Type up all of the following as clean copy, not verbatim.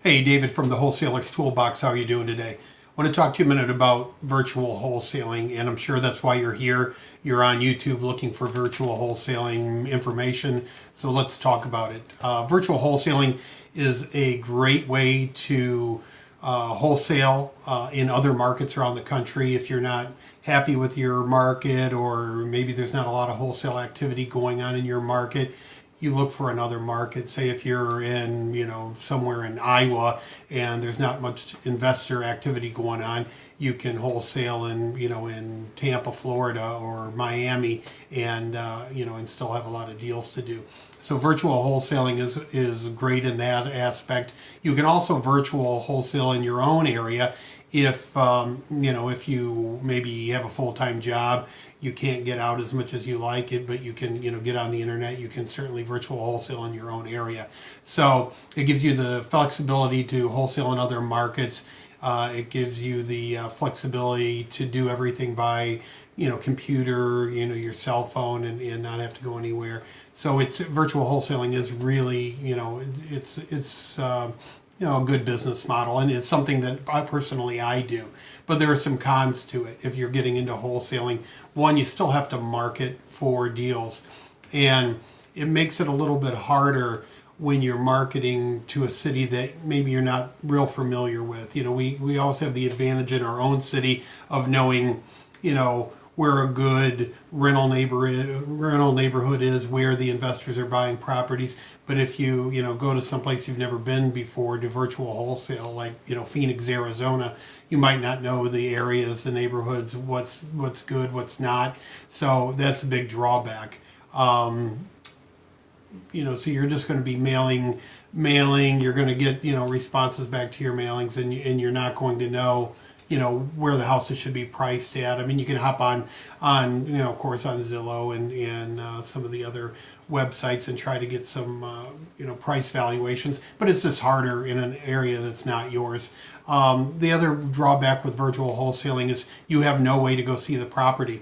Hey, David from the Wholesaler's Toolbox. How are you doing today? I want to talk to you a minute about virtual wholesaling, and I'm sure that's why you're here. You're on YouTube looking for virtual wholesaling information, so let's talk about it. Virtual wholesaling is a great way to wholesale in other markets around the country. If you're not happy with your market, or maybe there's not a lot of wholesale activity going on in your market, you look for another market. Say if you're in, somewhere in Iowa and there's not much investor activity going on, you can wholesale in Tampa, Florida, or Miami, and still have a lot of deals to do. So virtual wholesaling is great in that aspect. You can also virtual wholesale in your own area if you maybe have a full-time job, you can't get out as much as you like it, but you can get on the internet. You can certainly virtual wholesale in your own area. So it gives you the flexibility to wholesale in other markets. It gives you the flexibility to do everything by computer, your cell phone, and not have to go anywhere. So it's virtual wholesaling is really it's a good business model, and it's something that I do. But there are some cons to it. If you're getting into wholesaling, one, you still have to market for deals, and it makes it a little bit harder when you're marketing to a city that maybe you're not real familiar with. We also have the advantage in our own city of knowing, where a good rental neighborhood is, where the investors are buying properties. But if you go to someplace you've never been before to virtual wholesale, like Phoenix, Arizona, you might not know the areas, the neighborhoods, what's good, what's not. So that's a big drawback. So you're just going to be mailing. You're going to get responses back to your mailings, and you're not going to know where the houses should be priced at. I mean, you can hop on of course, on Zillow and some of the other websites and try to get some price valuations, but it's just harder in an area that's not yours. The other drawback with virtual wholesaling is you have no way to go see the property,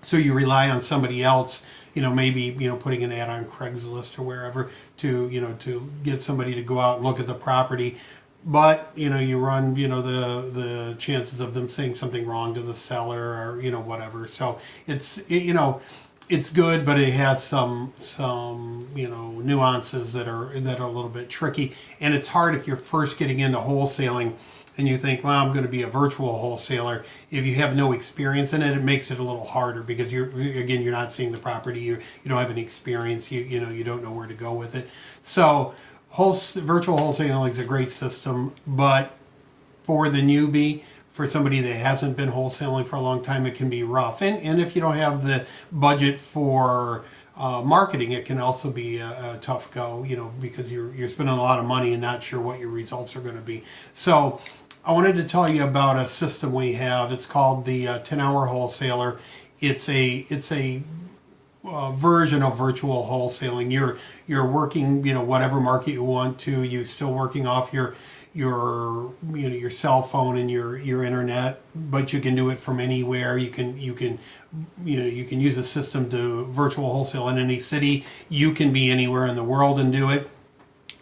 so you rely on somebody else, maybe putting an ad on Craigslist or wherever to get somebody to go out and look at the property. But you run the chances of them saying something wrong to the seller, or whatever. So it's good, but it has some nuances that are a little bit tricky, and it's hard if you're first getting into wholesaling and you think, well, I'm going to be a virtual wholesaler. If you have no experience in it, it makes it a little harder, because you're not seeing the property, you don't have any experience, you don't know where to go with it. So virtual wholesaling is a great system, but for the newbie, for somebody that hasn't been wholesaling for a long time, it can be rough. And if you don't have the budget for marketing, it can also be a tough go, because you're spending a lot of money and not sure what your results are going to be. So I wanted to tell you about a system we have. It's called the 10-hour wholesaler. It's a version of virtual wholesaling. You're working, whatever market you want to. You're still working off your cell phone and your internet, but you can do it from anywhere. You can use a system to virtual wholesale in any city. You can be anywhere in the world and do it.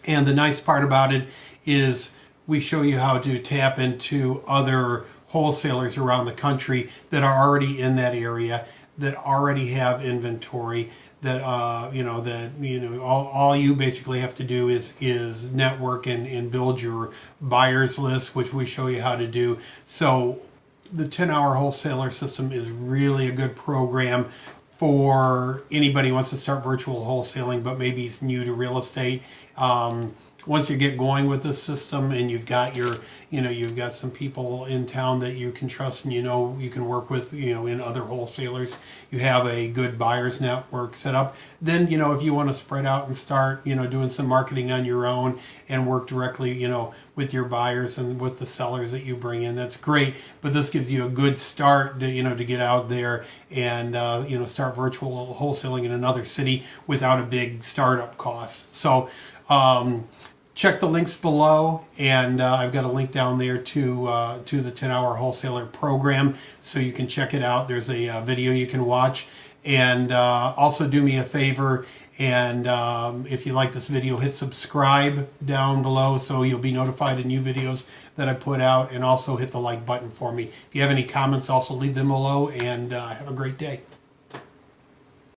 And the nice part about it is we show you how to tap into other wholesalers around the country that are already in that area, that already have inventory, that all you basically have to do is network and build your buyers list, which we show you how to do. So the 10-hour wholesaler system is really a good program for anybody who wants to start virtual wholesaling, but maybe he's new to real estate. Once you get going with this system and you've got you've got some people in town that you can trust, and you can work with in other wholesalers, you have a good buyers network set up, then if you want to spread out and start doing some marketing on your own and work directly with your buyers and with the sellers that you bring in, that's great. But this gives you a good start to get out there and start virtual wholesaling in another city without a big startup cost. So check the links below, and I've got a link down there to the 10-hour wholesaler program, so you can check it out. There's a video you can watch, and also do me a favor And if you like this video, hit subscribe down below so you'll be notified of new videos that I put out, and also hit the like button for me. If you have any comments, also leave them below, and have a great day.